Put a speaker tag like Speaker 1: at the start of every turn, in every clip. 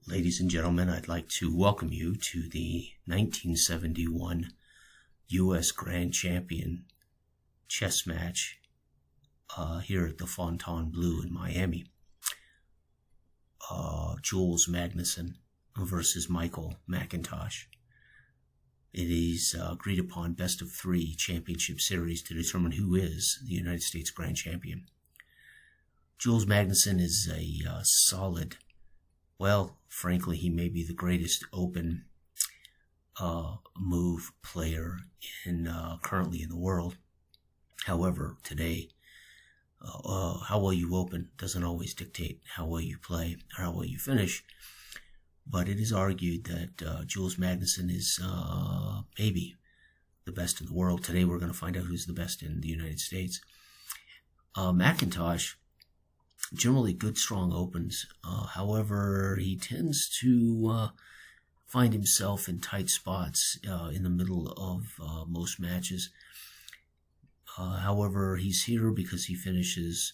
Speaker 1: Ladies and gentlemen, I'd like to welcome you to the 1971 U.S. Grand Champion chess match here at the Fontainebleau in Miami. Jules Magnusun versus Michael McIntosh. It is agreed upon best of three championship series to determine who is the United States Grand Champion. Jules Magnusun is a solid, well, frankly, he may be the greatest open move player currently in the world. However, today, how well you open doesn't always dictate how well you play or how well you finish. But it is argued that Jules Magnusun is maybe the best in the world. Today we're going to find out who's the best in the United States. McIntosh, generally good, strong opens. However, he tends to find himself in tight spots in the middle of most matches. However, he's here because he finishes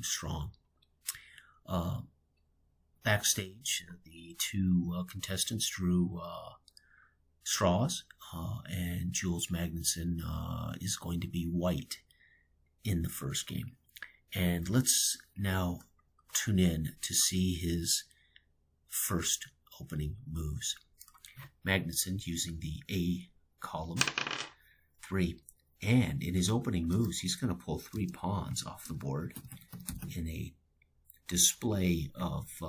Speaker 1: strong. Backstage, the two contestants drew straws, and Jules Magnusun is going to be white in the first game. And let's now tune in to see his first opening moves. Magnusun using the A column, 3. And in his opening moves, he's going to pull 3 pawns off the board in a display of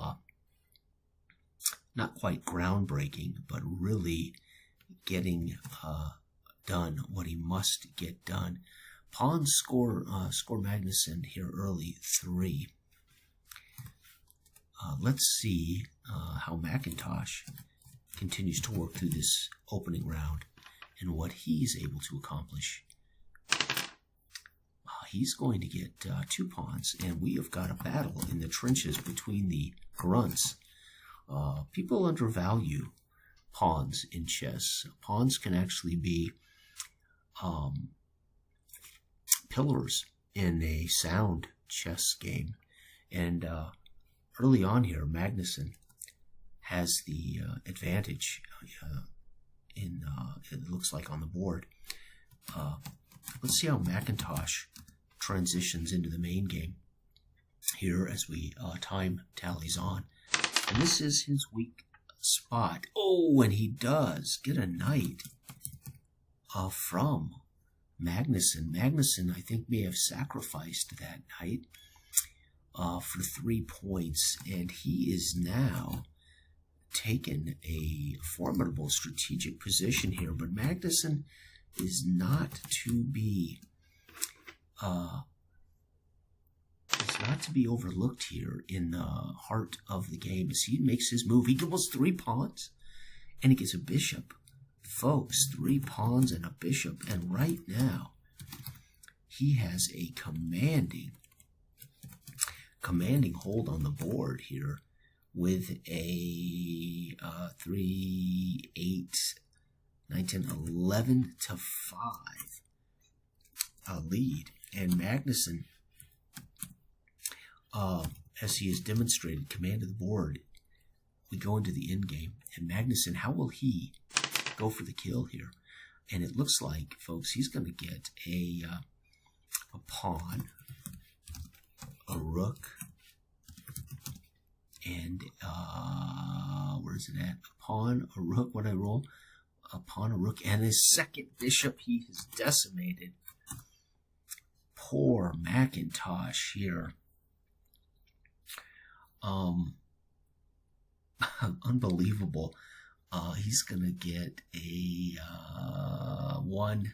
Speaker 1: not quite groundbreaking, but really getting done what he must get done. Pawns score Magnusun here early, 3. Let's see how McIntosh continues to work through this opening round and what he's able to accomplish. He's going to get 2 pawns, and we have got a battle in the trenches between the grunts. People undervalue pawns in chess. Pawns can actually be pillars in a sound chess game. And early on here, Magnusun has the advantage it looks like on the board. Let's see how McIntosh transitions into the main game here as we time tallies on. And this is his weak spot. Oh, and he does get a knight from Magnusun. Magnusun, I think, may have sacrificed that knight for 3 points, and he is now taken a formidable strategic position here. But Magnusun is not to be overlooked here in the heart of the game as he makes his move. He doubles 3 pawns and he gets a bishop. Folks, 3 pawns and a bishop, and right now he has a commanding hold on the board here with a 3, 8, 9, 10, 11 to 5 lead. And Magnusun, as he has demonstrated command of the board, we go into the end game. And Magnusun, how will he go for the kill here? And it looks like, folks, he's going to get a pawn, a rook, and where's it at? A pawn, a rook. What I roll? A pawn, a rook, and his second bishop he has decimated. Poor McIntosh here. Unbelievable. He's gonna get a 1,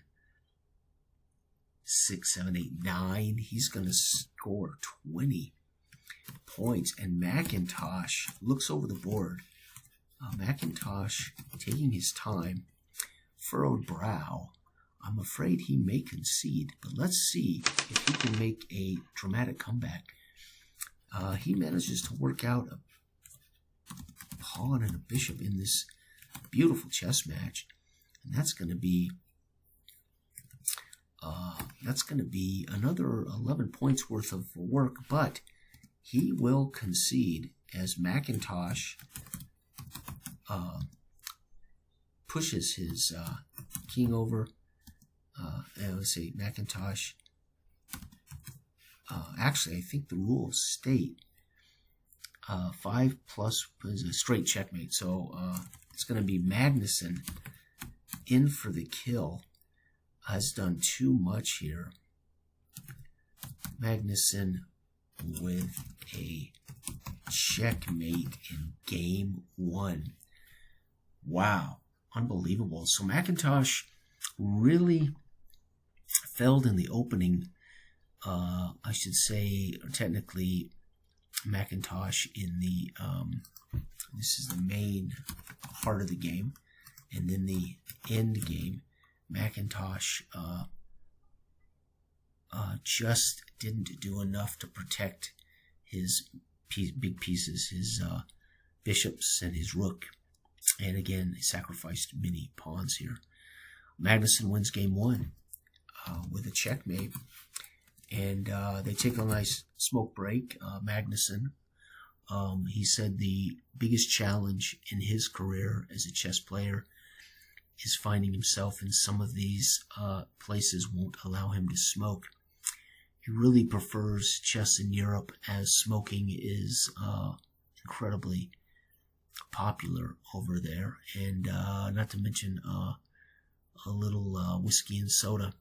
Speaker 1: 6, 7, 8, 9. He's gonna score 20 points, and McIntosh looks over the board. McIntosh taking his time, furrowed brow. I'm afraid he may concede, but let's see if he can make a dramatic comeback. He manages to work out a pawn and a bishop in this beautiful chess match, and that's going to be another 11 points worth of work, but he will concede as McIntosh pushes his king over. Let's see, McIntosh. Actually, I think the rules state 5 plus is a straight checkmate. So it's going to be Magnusun in for the kill. Has done too much here. Magnusun with a checkmate in game 1. Wow, unbelievable. So McIntosh really failed in the opening. I should say, or technically, McIntosh in the this is the main heart of the game, and then the end game, McIntosh just didn't do enough to protect his big pieces, his bishops and his rook, and again he sacrificed many pawns here. Magnusun wins game 1 with a checkmate. And they take a nice smoke break. Magnusun, he said the biggest challenge in his career as a chess player is finding himself in some of these places won't allow him to smoke. He really prefers chess in Europe, as smoking is incredibly popular over there. And not to mention a little whiskey and soda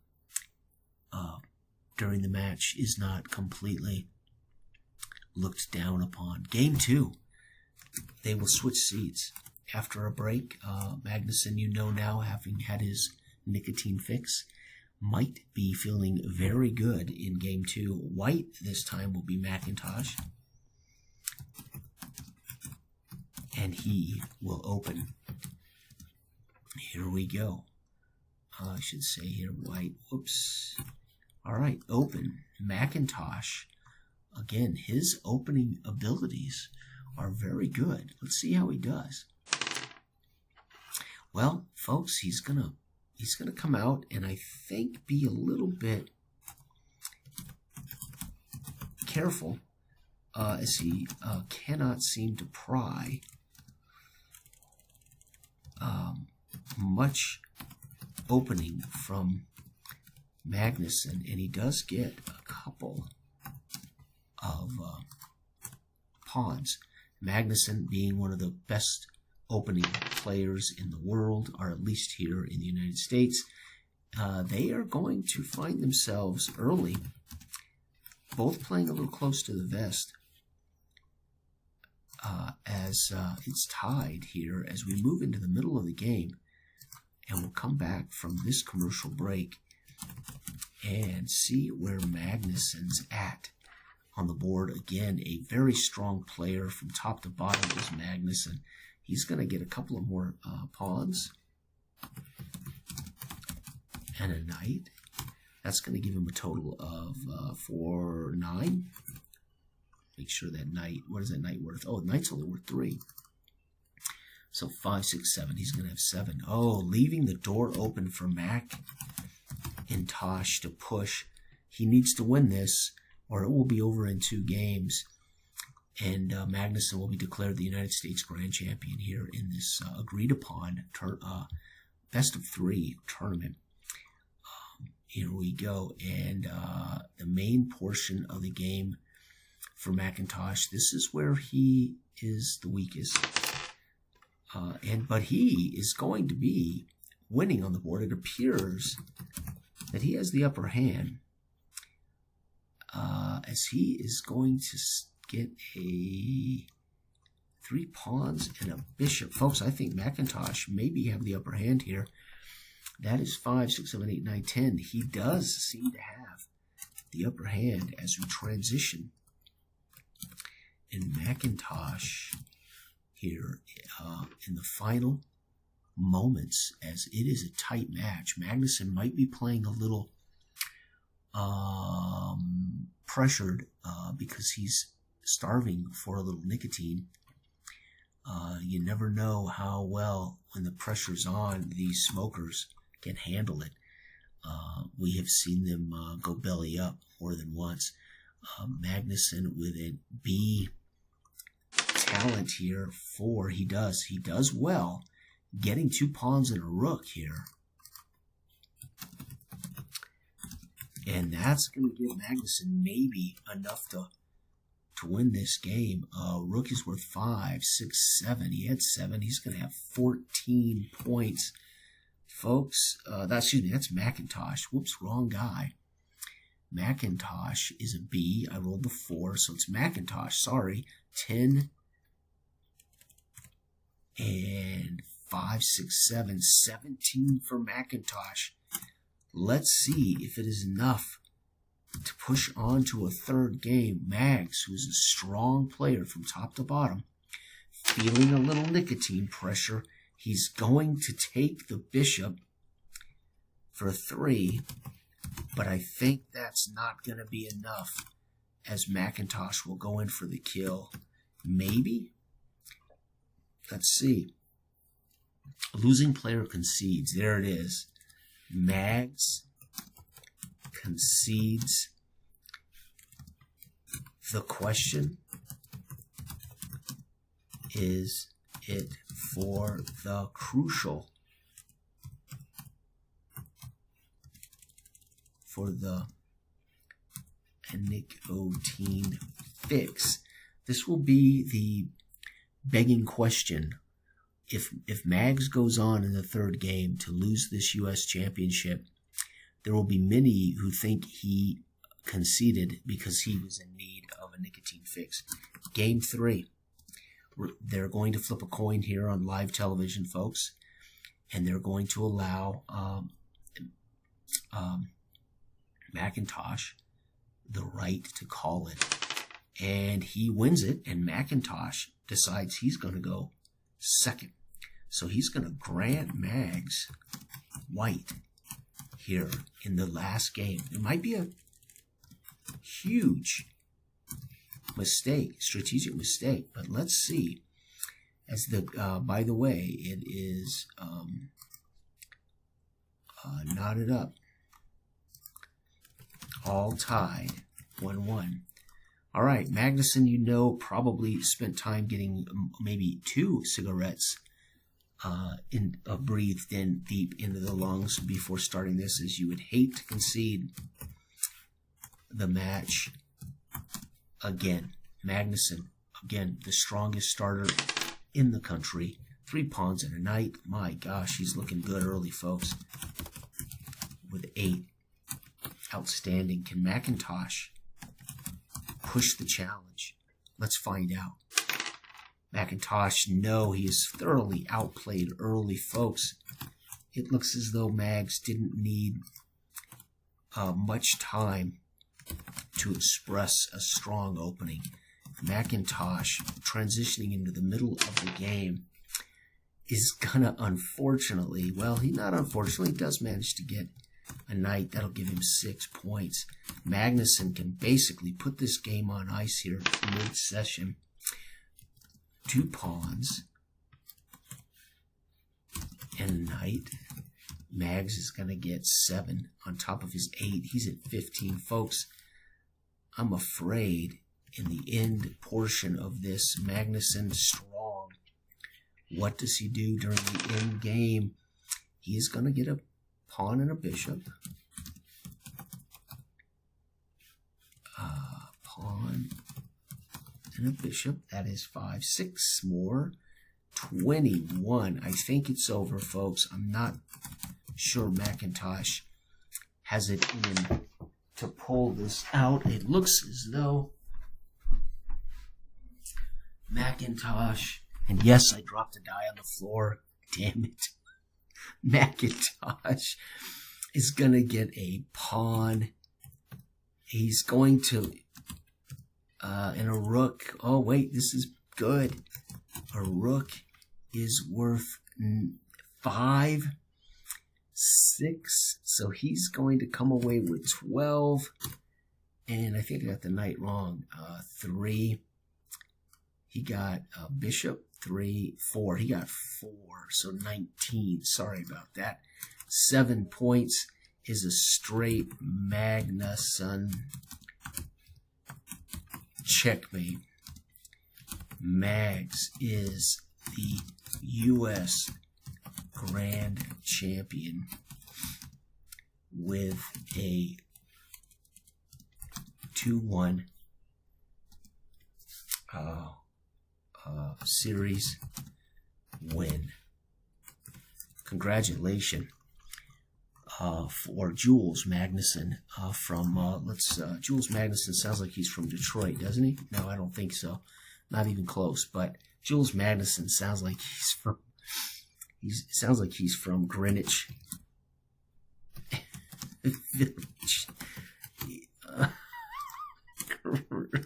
Speaker 1: during the match is not completely looked down upon. Game 2, they will switch seats. After a break, Magnusun, now, having had his nicotine fix, might be feeling very good in game 2. White this time will be McIntosh. And he will open. Here we go. I should say here, white. Whoops. All right, open. McIntosh. Again, his opening abilities are very good. Let's see how he does. Well, folks, he's gonna come out and I think be a little bit careful as he cannot seem to pry much opening from Magnusun, and he does get a couple of pawns. Magnusun being one of the best opening players in the world, or at least here in the United States, they are going to find themselves early, both playing a little close to the vest, as it's tied here as we move into the middle of the game, and we'll come back from this commercial break and see where Magnusun's at on the board. Again, a very strong player from top to bottom is Magnusun. He's going to get a couple of more pawns and a knight. That's going to give him a total of 4-9. Make sure that knight, what is that knight worth? Oh, knight's only worth 3. So 5, 6, 7. He's going to have 7. Oh, leaving the door open for McIntosh to push. He needs to win this, or it will be over in 2 games. And Magnusun will be declared the United States Grand Champion here in this agreed-upon best of 3 tournament. Here we go. And the main portion of the game for McIntosh, this is where he is the weakest. But he is going to be winning on the board. It appears that he has the upper hand, as he is going to get a 3 pawns and a bishop. Folks, I think McIntosh maybe have the upper hand here. That is 5, 6, 7, 8, 9, 10. He does seem to have the upper hand as we transition. And McIntosh here in the final moments, as it is a tight match. Magnusun might be playing a little pressured because he's starving for a little nicotine. You never know how well, when the pressure's on, these smokers can handle it. We have seen them go belly up more than once. Magnusun with a B10 talent here for, he does well, getting 2 pawns and a rook here. And that's going to give Magnusun maybe enough to win this game. Rook is worth 5, 6, 7. He had 7. He's going to have 14 points. Folks, that's McIntosh. Whoops, wrong guy. McIntosh is a B. I rolled the 4, so it's McIntosh. Sorry. 10 and 5, 6, 7. 17 for McIntosh. Let's see if it is enough to push on to a third game. Mags, who is a strong player from top to bottom, feeling a little nicotine pressure. He's going to take the bishop for 3, but I think that's not going to be enough, as McIntosh will go in for the kill. Maybe? Let's see. Losing player concedes. There it is. Mags concedes. The question is it for the crucial, for the nicotine fix? This will be the begging question. If Mags goes on in the third game to lose this U.S. championship, there will be many who think he conceded because he was in need of a nicotine fix. Game 3. They're going to flip a coin here on live television, folks, and they're going to allow McIntosh the right to call it. And he wins it, and McIntosh decides he's going to go second. So he's going to grant Mags white here in the last game. It might be a huge mistake, strategic mistake, but let's see. As the by the way, it is knotted up, all tied, 1-1. All right, Magnusun, you know, probably spent time getting maybe 2 cigarettes breathed in deep into the lungs before starting this, as you would hate to concede the match again. Magnusun, again, the strongest starter in the country. 3 pawns and a knight. My gosh, he's looking good early, folks. With 8. Outstanding. Can McIntosh push the challenge? Let's find out. McIntosh, no, he is thoroughly outplayed early, folks. It looks as though Mags didn't need much time to express a strong opening. McIntosh, transitioning into the middle of the game, is gonna unfortunately, well, he not unfortunately does manage to get a knight. That'll give him 6 points. Magnusun can basically put this game on ice here mid-session. 2 pawns and a knight. Mags is going to get 7 on top of his 8. He's at 15. Folks, I'm afraid in the end portion of this, Magnusun strong. What does he do during the end game? He is going to get a pawn and a bishop. Pawn and a bishop. That is 5, 6 more. 21. I think it's over, folks. I'm not sure McIntosh has it in to pull this out. It looks as though McIntosh, and yes, I dropped a die on the floor. Damn it. McIntosh is going to get a pawn. He's going to, and a rook. Oh, wait, this is good. A rook is worth 5, 6. So he's going to come away with 12. And I think I got the knight wrong. 3. He got a bishop. 3, 4. He got 4. So 19. Sorry about that. 7 points is a straight Magnusun checkmate. Mags is the U.S. Grand Champion with a 2-1 series win. Congratulations for Jules Magnusun from Jules Magnusun sounds like he's from Detroit, doesn't he? No, I don't think so. Not even close. But Jules Magnusun sounds like he's from Greenwich Village.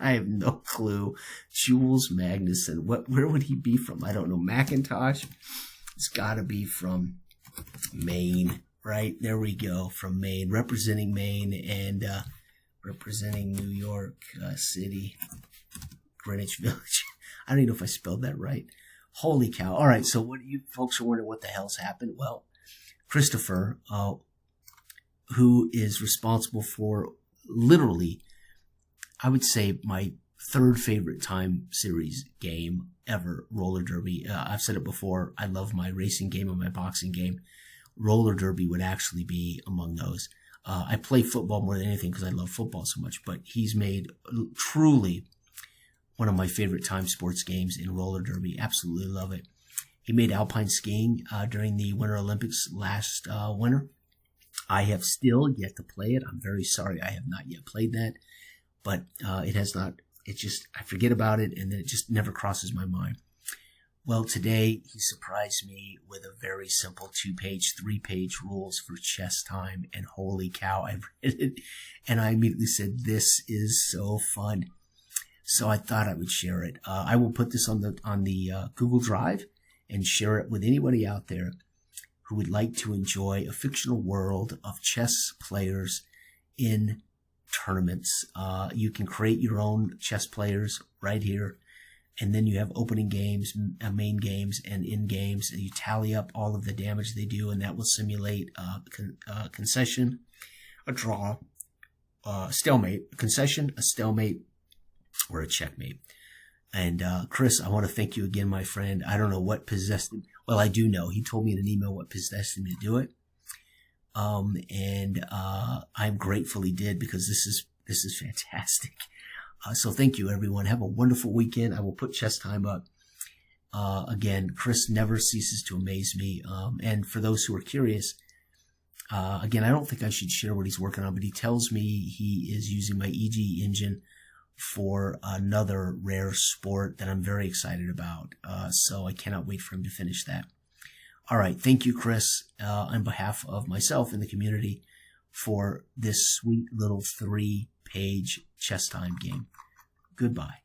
Speaker 1: I have no clue. Jules Magnusun. Where would he be from? I don't know. McIntosh? It's got to be from Maine, right? There we go. From Maine. Representing Maine and representing New York City. Greenwich Village. I don't even know if I spelled that right. Holy cow. All right, so what you folks are wondering what the hell's happened? Well, Christopher, who is responsible for literally, I would say, my third favorite time series game ever, roller derby. I've said it before. I love my racing game and my boxing game. Roller derby would actually be among those. I play football more than anything because I love football so much, but he's made truly one of my favorite time sports games in roller derby. Absolutely love it. He made alpine skiing during the Winter Olympics last winter. I have still yet to play it. I'm very sorry I have not yet played that. But it has not, I forget about it, and then it just never crosses my mind. Well, today he surprised me with a very simple 2-page, 3-page rules for chess time, and holy cow, I read it, and I immediately said, this is so fun. So I thought I would share it. I will put this on the Google Drive and share it with anybody out there who would like to enjoy a fictional world of chess players in tournaments. You can create your own chess players right here, and then you have opening games, main games, and end games, and you tally up all of the damage they do, and that will simulate concession, a draw, stalemate, a concession, a stalemate, or a checkmate. And Chris, I want to thank you again, my friend. I don't know what possessed him. Well, I do know. He told me in an email what possessed him to do it. And I'm grateful he did, because this is fantastic. So thank you, everyone. Have a wonderful weekend. I will put chess time up. Again, Chris never ceases to amaze me. And for those who are curious, again, I don't think I should share what he's working on, but he tells me he is using my EG engine for another rare sport that I'm very excited about. So I cannot wait for him to finish that. All right. Thank you, Chris, on behalf of myself and the community for this sweet little 3-page chess time game. Goodbye.